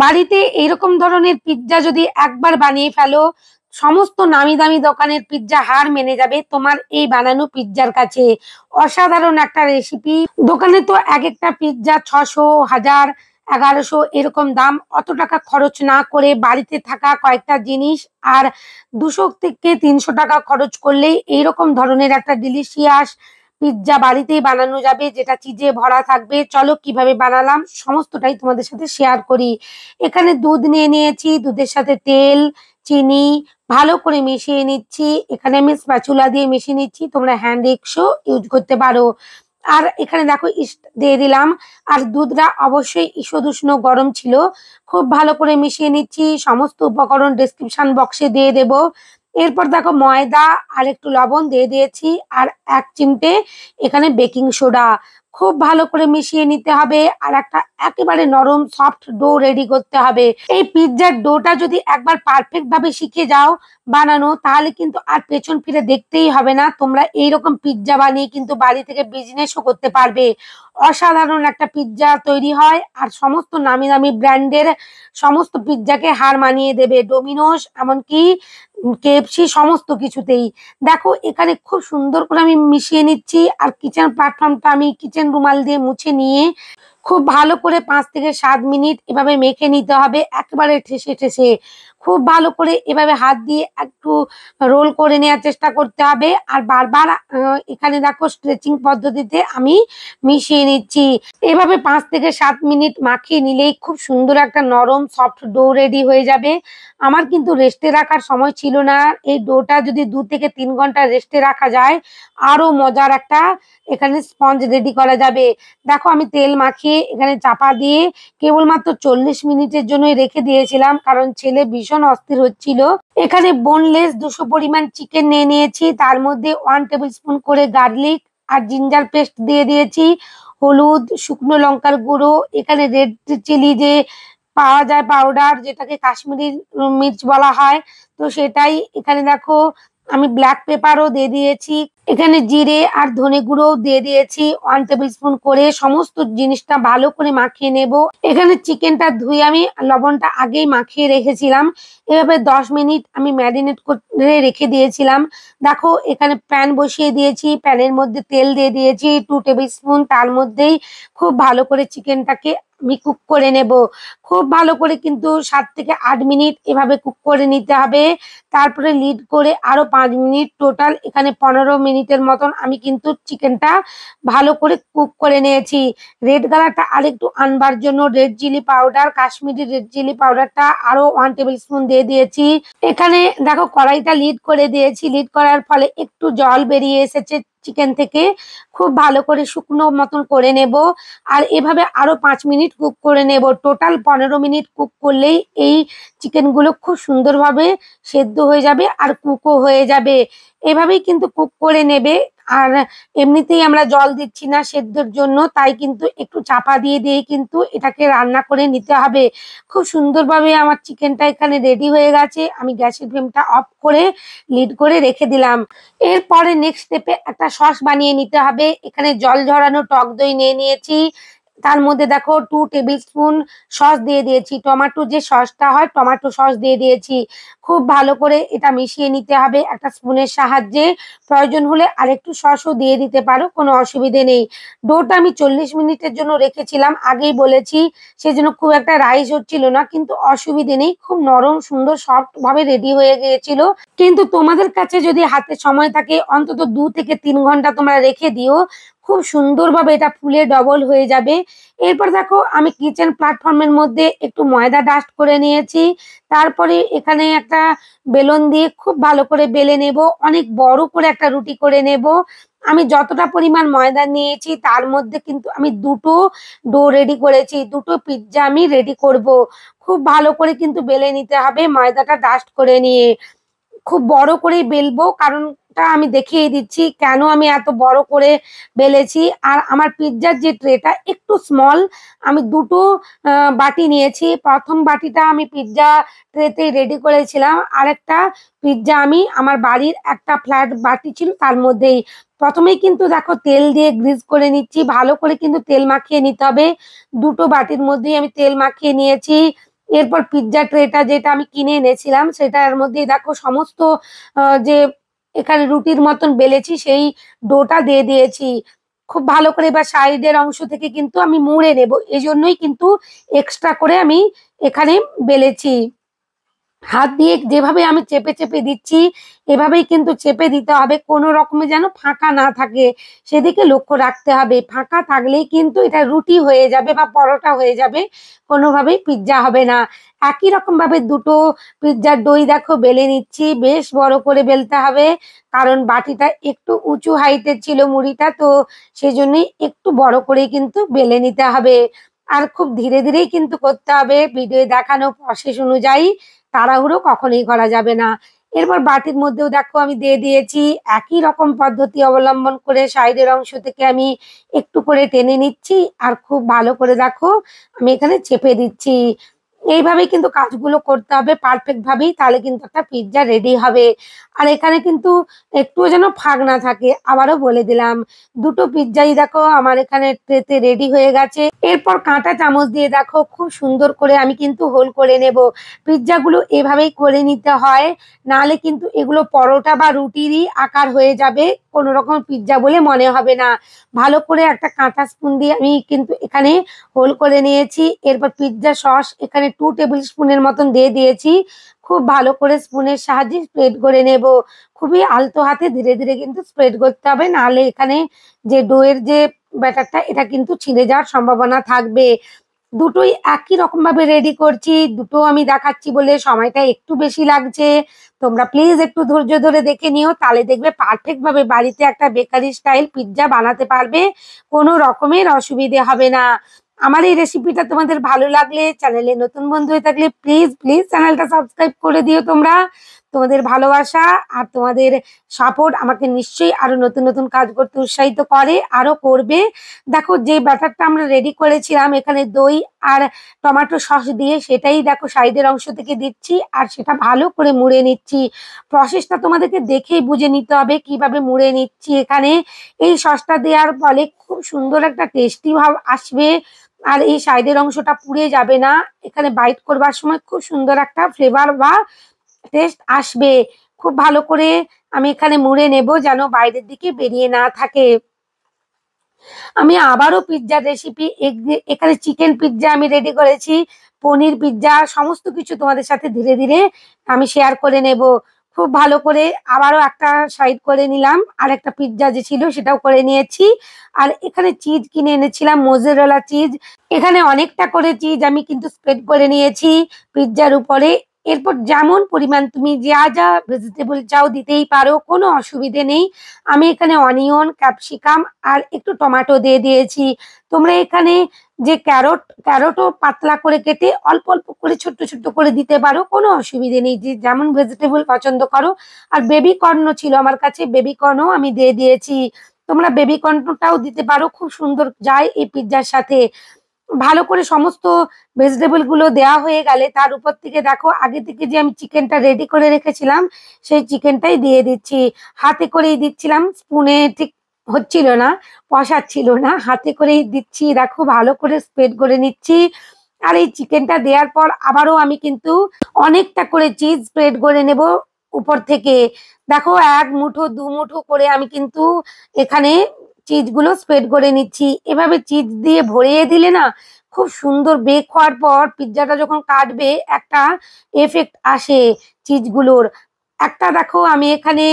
বাড়িতে এইরকম ধরনের পিৎজা যদি একবার বানিয়ে ফেলো, সমস্ত নামি দামি দোকানের পিৎজা হার মেনে যাবে তোমার এই বানানো পিৎজার কাছে। অসাধারণ একটা রেসিপি। দোকানে তো এক একটা পিৎজা 600, 1000, 1100 এরকম দাম। অত টাকা খরচ না করে বাড়িতে থাকা কয়েকটা জিনিস আর 200 থেকে 300 টাকা খরচ করলেই এইরকম ধরনের একটা ডিলিশিয়াস পিৎজা বাড়িতেই বানানো যাবে, যেটা চিজে ভরা থাকবে। চলো কিভাবে বানালাম সমস্তটাই তোমাদের সাথে শেয়ার করি। এখানে দুধ নিয়ে নিয়েছি, দুধের সাথে তেল, চিনি ভালো করে মিশিয়ে নিচ্ছি। এখানে আমি স্প্যাচুলা দিয়ে মিশিয়ে নিচ্ছি, তোমরা হ্যান্ড এক্সও ইউজ করতে পারো। আর এখানে দেখো ইস্ট দিয়ে দিলাম। আর দুধটা অবশ্যই ঈষদুষ্ণ গরম ছিল। খুব ভালো করে মিশিয়ে নিচ্ছি। সমস্ত উপকরণ ডেসক্রিপশন বক্সে দিয়ে দেব। এরপর দেখো ময়দা আর একটু লবণ দিয়ে দিয়েছি, আর 1 চিমটে এখানে বেকিং সোডা। খুব ভালো করে মিশিয়ে নিতে হবে আর একটা একেবারে নরম সফট ডো রেডি করতে হবে। এই পিৎজার ডোটা যদি একবার পারফেক্ট ভাবে শিখে যাও বানানো, তাহলে কিন্তু আর পেছন ফিরে দেখতেই হবে না। তোমরা এইরকম পিৎজা বানিয়ে কিন্তু বাড়ি থেকে বিজনেসও করতে পারবে। অসাধারণ একটা পিৎজা তৈরি হয়, আর সমস্ত নামি দামি ব্র্যান্ডের সমস্ত পিৎজাকে হার মানিয়ে দেবে। ডোমিনোস এমনকি কেএফসি সমস্ত কিছুতেই। দেখো এখানে খুব সুন্দর করে আমি মিশিয়ে নিচ্ছি, আর কিচেন প্ল্যাটফর্মটা আমি কিচেন রুমাল দিয়ে মুছে নিয়ে খুব ভালো করে 5 থেকে 7 মিনিট এভাবে মেখে নিতে হবে, একেবারে ঠেসে ঠেসে। খুব ভালো করে এভাবে হাত দিয়ে একটু রোল করে নেওয়ার চেষ্টা করতে হবে। আর বারবার এখানে দেখো স্ট্রেচিং পদ্ধতিতে আমি মিশিয়ে নিচ্ছি। এভাবে 5 থেকে 7 মিনিট মাখিয়ে নিলেই খুব সুন্দর একটা নরম সফট ডো রেডি হয়ে যাবে। আমার কিন্তু রেস্টে রাখার সময় ছিল না। এই ডোটা যদি 2 থেকে 3 ঘন্টা রেস্টে রাখা যায়, আরো মজার একটা এখানে স্পঞ্জ রেডি করা যাবে। দেখো আমি তেল মাখিয়ে এখানে চাপা দিয়ে কেবলমাত্র 40 মিনিটের জন্যই রেখে দিয়েছিলাম, কারণ ছেলে ভীষণ অস্থির হচ্ছিল। এখানে বোনলেস 200 পরিমাণ চিকেন নিয়ে নিয়েছি, তার মধ্যে 1 টেবিল স্পুন করে গার্লিক আর জিঞ্জার পেস্ট দিয়ে দিয়েছি, হলুদ, শুকনো লঙ্কার গুঁড়ো, এখানে রেড চিলি যে পাওয়া যায় পাউডার, যেটাকে কাশ্মীরি মির্চ বলা হয়, তো সেটাই। এখানে দেখো আমি ব্ল্যাক পেপারও দিয়ে দিয়েছি। এখানে জিরে আর ধনে গুঁড়ো দিয়ে দিয়েছি 1 টেবিল স্পুন করে। সমস্ত জিনিসটা ভালো করে মাখিয়ে নেব। এখানে চিকেনটা ধুয়ে আমি লবণটা আগেই মাখিয়ে রেখেছিলাম। এভাবে 10 মিনিট আমি ম্যারিনেট করে রেখে দিয়েছিলাম। দেখো এখানে প্যান বসিয়ে দিয়েছি, প্যানের মধ্যে তেল দিয়ে দিয়েছি 2 টেবিল স্পুন। তার মধ্যেই খুব ভালো করে চিকেনটাকে আমি কুক করে নেব। খুব ভালো করে কিন্তু 7 থেকে 8 মিনিট এভাবে কুক করে নিতে হবে। তারপরে লিড করে আরো 5 মিনিট, টোটাল এখানে 15 মিনিটের মতন আমি কিন্তু চিকেনটা ভালো করে কুক করে নিয়েছি। রেড কালারটা আরেকটু আনবার জন্য red chili powder, Kashmiri red chili পাউডারটা আরো 1 টেবিল স্পুন দিয়ে দিয়েছি। এখানে দেখো কড়াইটা লিড করে দিয়েছি, লিড করার ফলে একটু জল বেরিয়ে এসেছে চিকেন থেকে। খুব ভালো করে শুকনো মতন করে নেব, আর এভাবে আরো 5 মিনিট কুক করে নেব। টোটাল 15 মিনিট কুক করলেই এই চিকেনগুলো খুব সুন্দরভাবে সেদ্ধ হয়ে যাবে আর কুকও হয়ে যাবে। এভাবেই কিন্তু কুক করে নেবে। আর এমনিতেই আমরা জল দিচ্ছি না সেদ্ধর জন্য, তাই কিন্তু একটু চাপা দিয়ে দিয়ে কিন্তু এটাকে রান্না করে নিতে হবে। খুব সুন্দরভাবে আমার চিকেনটা এখানে রেডি হয়ে গেছে। আমি গ্যাসের ফ্লেমটা অফ করে লিড করে রেখে দিলাম। এরপরে নেক্সট স্টেপে একটা সস বানিয়ে নিতে হবে। এখানে জল ঝরানো টক দই নিয়ে নিয়েছি, তার মধ্যে দেখো 2 টেবিল স্পুন সস দিয়ে দিয়েছি। টমেটো যে সসটা হয়, টমেটো সস দিয়ে দিয়েছি। খুব ভালো করে এটা মিশিয়ে নিতে হবে একটা স্পুনের সাহায্যে। প্রয়োজন হলে আরেকটু সসও দিয়ে দিতে পারো, কোনো অসুবিধে নেই। ডোটা আমি 40 মিনিটের জন্য রেখেছিলাম, আগেই বলেছি, সেজন্য খুব একটা রাইস হচ্ছিল না, কিন্তু অসুবিধে নেই, খুব নরম সুন্দর সফট ভাবে রেডি হয়ে গিয়েছিল। কিন্তু তোমাদের কাছে যদি হাতে সময় থাকে, অন্তত 2 থেকে 3 ঘন্টা তোমরা রেখে দিও, খুব সুন্দরভাবে এটা ফুলে ডবল হয়ে যাবে। এরপর দেখো আমি কিচেন প্ল্যাটফর্মের মধ্যে একটু ময়দা ডাস্ট করে নিয়েছি। তারপরে এখানে একটা বেলন দিয়ে খুব ভালো করে বেলে নেব, অনেক বড় করে একটা রুটি করে নেব। আমি যতটা পরিমাণ ময়দা নিয়েছি তার মধ্যে কিন্তু আমি 2টো ডো রেডি করেছি, 2টো পিৎজা আমি রেডি করব। খুব ভালো করে কিন্তু বেলে নিতে হবে ময়দাটা ডাস্ট করে নিয়ে। খুব বড় করেই বেলবো, কারণটা আমি দেখিয়ে দিচ্ছি কেন আমি এত বড় করে বেলেছি। আর আমার পিৎজার যে ট্রেটা একটু স্মল, আমি 2টো বাটি নিয়েছি। প্রথম বাটিটা আমি পিৎজা ট্রেতে রেডি করেছিলাম, আরেকটা পিৎজা আমি আমার বাড়ির একটা ফ্ল্যাট বাটি ছিল তার মধ্যেই। প্রথমেই কিন্তু দেখো তেল দিয়ে গ্রিজ করে নিচ্ছি, ভালো করে কিন্তু তেল মাখিয়ে নিতে হবে। 2টো বাটির মধ্যেই আমি তেল মাখিয়ে নিয়েছি। এরপর পিৎজা ট্রেটা যেটা আমি কিনে এনেছিলাম সেটার মধ্যে দেখো সমস্ত যে এখানে রুটির মতন বেলেছি সেই ডোটা দিয়ে দিয়েছি। খুব ভালো করে এবার সাইডের অংশ থেকে কিন্তু আমি মুড়ে নেব, এই জন্যই কিন্তু এক্সট্রা করে আমি এখানে বেলেছি। হাত দিয়ে যেভাবে আমি চেপে চেপে দিচ্ছি এভাবেই কিন্তু চেপে দিতে হবে, কোনো রকমে যেন ফাঁকা না থাকে সেদিকে লক্ষ্য রাখতে হবে। ফাঁকা থাকলেই কিন্তু এটা রুটি হয়ে যাবে বা পরোটা হয়ে যাবে, কোনোভাবেই পিৎজা হবে না। একই রকম ভাবে দুটো পিৎজার ডই দেখো বেলে নিচ্ছি, বেশ বড় করে বেলতে হবে কারণ বাটিটা একটু উঁচু হাইটের ছিল মুড়িটা, তো সেই জন্যই একটু বড় করেই কিন্তু বেলে নিতে হবে। আর খুব ধীরে ধীরেই কিন্তু করতে হবে, ভিডিও দেখানো প্রসেস অনুযায়ী তাড়াহুড়ো কখনোই করা যাবে না। এরপর বাটির মধ্যেও দেখো আমি দিয়ে দিয়েছি, একই রকম পদ্ধতি অবলম্বন করে সাইডের অংশ থেকে আমি একটু করে টেনে নিচ্ছি আর খুব ভালো করে দেখো আমি এখানে চেপে দিচ্ছি। এইভাবেই কিন্তু কাজগুলো করতে হবে পারফেক্ট ভাবেই, তাহলে কিন্তু একটা পিৎজা রেডি হবে। আর এখানে কিন্তু একটুও যেন ফাঁক না থাকে, আবারও বলে দিলাম। দুটো পিৎজাই দেখো আমার এখানে ট্রেতে রেডি হয়ে গেছে। এরপর কাঁটা চামচ দিয়ে দেখো খুব সুন্দর করে আমি কিন্তু হোল করে নেব। পিৎজাগুলো এভাবেই করে নিতে হয়, নাহলে কিন্তু এগুলো পরোটা বা রুটিরই আকার হয়ে যাবে, কোনো রকম পিৎজা বলে মনে হবে না। ভালো করে একটা কাঁটা স্পুন দিয়ে আমি কিন্তু এখানে হোল করে নিয়েছি। এরপর পিৎজা সস এখানে 2 টেবিল স্পুনের মতন দিয়ে দিয়েছি। খুব ভালো করে স্পুনের সাহায্যে স্প্রেড করে নেব। খুবই আলতো হাতে ধীরে ধীরে কিন্তু স্প্রেড করতে হবে, নাহলে এখানে যে ডোয়ের যে ব্যাটারটা এটা কিন্তু ছিঁড়ে যাওয়ার সম্ভাবনা থাকবে। দুটোই একই রকম ভাবে রেডি করছি, দুটো আমি দেখাচ্ছি বলে সময়টা একটু বেশি লাগছে। তোমরা প্লিজ একটু ধৈর্য ধরে দেখে নিও, তাহলে দেখবে পারফেক্ট ভাবে বাড়িতে একটা বেকারি স্টাইল পিৎজা বানাতে পারবে, কোনো রকমের অসুবিধে হবে না। আমার এই রেসিপিটা তোমাদের ভালো লাগলে, চ্যানেলে নতুন বন্ধু হয়ে থাকলে প্লিজ প্লিজ চ্যানেলটা সাবস্ক্রাইব করে দিও তোমরা। তোমাদের ভালোবাসা আর তোমাদের সাপোর্ট আমাকে নিশ্চয়ই আরো নতুন নতুন কাজ করতে উৎসাহিত করে, আরো করবে। দেখো যে ব্যাটারটা আমরা রেডি করেছিলাম এখানে দই আর টমেটো সস দিয়ে, সেটাই দেখো সাইডের অংশ থেকে দিচ্ছি আর সেটা ভালো করে মুড়ে নিচ্ছি। প্রসেসটা তোমাদেরকে দেখেই বুঝে নিতে হবে কিভাবে মুড়ে নিচ্ছি। এখানে এই সসটা দেওয়ার ফলে খুব সুন্দর একটা টেস্টি ভাব আসবে, আর এই সাইডের অংশটা পুড়ে যাবে না। এখানে বাইট করবার সময় খুব সুন্দর একটা ফ্লেভার বা টেস্ট আসবে। খুব ভালো করে আমি এখানে মুড়ে নেব যেন বাইরের দিকে বেরিয়ে না থাকে। আমি আবারও পিৎজার রেসিপি, এখানে চিকেন পিৎজা আমি রেডি করেছি, পনির পিৎজা, সমস্ত কিছু তোমাদের সাথে ধীরে ধীরে আমি শেয়ার করে নেব। খুব ভালো করে আবারও একটা সাইড করে নিলাম, আর একটা পিৎজা যে ছিল সেটাও করে নিয়েছি। আর এখানে চিজ কিনে এনেছিলাম, মোজারেলা চিজ। এখানে অনেকটা করে চিজ আমি কিন্তু স্প্রেড করে নিয়েছি পিৎজার উপরে। এরপর যেমন পরিমাণ তুমি যা যা ভেজিটেবল চাও দিতেই পারো, কোনো অসুবিধে নেই। আমি এখানে অনিয়ন, ক্যাপসিকাম আর একটু টমেটো দিয়ে দিয়েছি। তোমরা এখানে যে ক্যারটও পাতলা করে কেটে অল্প অল্প করে ছোট্ট ছোট্ট করে দিতে পারো, কোনো অসুবিধে নেই, যে যেমন ভেজিটেবল পছন্দ করো। আর বেবি কর্ন ছিল আমার কাছে, বেবি কর্নও আমি দিয়ে দিয়েছি। তোমরা বেবি কর্নটাও দিতে পারো, খুব সুন্দর যায় এই পিৎজার সাথে। ভালো করে সমস্ত ভেজিটেবল গুলো দেওয়া হয়ে গেলে তার উপর থেকে দেখো আগে থেকে যে আমি চিকেনটা রেডি করে রেখেছিলাম সেই চিকেনটাই দিয়ে দিচ্ছি। হাতে করেই দিচ্ছিলাম, স্পুনে ঠিক হচ্ছিল না, পসাচ্ছিল না, হাতে করেই দিচ্ছি। দেখো ভালো করে স্প্রেড করে নিচ্ছি। আর এই চিকেনটা দেওয়ার পর আবারও আমি কিন্তু অনেকটা করে চিজ স্প্রেড করে নেব উপর থেকে। দেখো 1 মুঠো 2 মুঠো করে আমি কিন্তু এখানে চিজ গুলো স্প্রেড করে নিচ্ছি। এভাবে চিজ দিয়ে ভরিয়ে দিলে না খুব সুন্দর বেক হওয়ার পর পিৎজাটা যখন কাটবে একটা এফেক্ট আসে চিজগুলোর। একটা দেখো আমি এখানে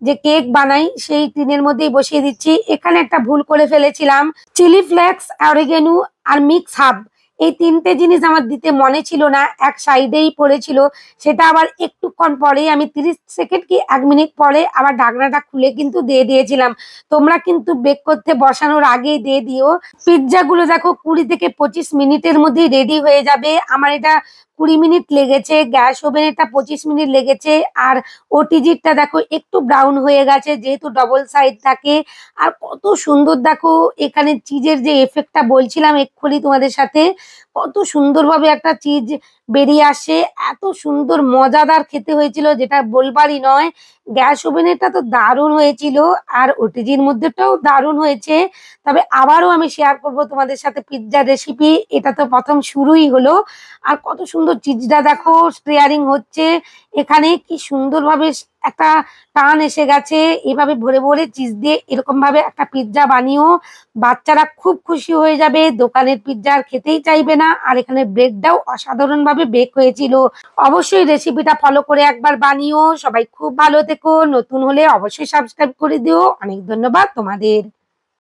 যে কেক বানাই সেই টিনের মধ্যেই বসিয়ে দিচ্ছি। এখানে একটা ভুল করে ফেলেছিলাম, চিলি ফ্লেক্স, অরিগ্যানো আর মিক্স হাব, এই 3টে জিনিস আমার দিতে মনে ছিল না, এক সাইডেই পড়েছিল। সেটা আবার একটুক্ষণ পরেই আমি 30 সেকেন্ড কি 1 মিনিট পরে আবার ঢাকনাটা খুলে কিন্তু দিয়ে দিয়েছিলাম। তোমরা কিন্তু বেক করতে বসানোর আগেই দিয়ে দিও। পিৎজা গুলো দেখো 20 থেকে 25 মিনিটের মধ্যেই রেডি হয়ে যাবে। আমার এটা 20 মিনিট লেগেছে, গ্যাস ওভেনেরটা 25 মিনিট লেগেছে। আর ওটিজিরটা দেখো একটু ব্রাউন হয়ে গেছে, যেহেতু ডবল সাইড থাকে। আর কত সুন্দর দেখো এখানে চিজের যে এফেক্টটা বলছিলাম এক্ষুনি তোমাদের সাথে, কত সুন্দরভাবে একটা চিজ বেরিয়ে আসে, এত সুন্দর মজাদার খেতে হয়েছিল যেটা বলবারই নয়। গ্যাস ওভেনেরটা তো দারুণ হয়েছিল, আর ওটিজির মধ্যেটাও দারুণ হয়েছে। তবে আবারও আমি শেয়ার করব তোমাদের সাথে পিৎজার রেসিপি, এটা তো প্রথম শুরুই হলো। আর কত সুন্দর সুন্দর চিজটা দেখো স্টেয়ারিং হচ্ছে, এখানে কি সুন্দরভাবে একটা টান এসে গেছে। এভাবে ভরে ভরে চিজ দিয়ে এরকম ভাবে একটা পিৎজা বানিয়েও বাচ্চারা খুব খুশি হয়ে যাবে, দোকানের পিৎজা আর খেতেই চাইবে না। আর এখানে ব্রেডটাও অসাধারণ ভাবে বেক হয়েছিল। অবশ্যই রেসিপিটা ফলো করে একবার বানিও। সবাই খুব ভালো থেকো, নতুন হলে অবশ্যই সাবস্ক্রাইব করে দিও। অনেক ধন্যবাদ তোমাদের।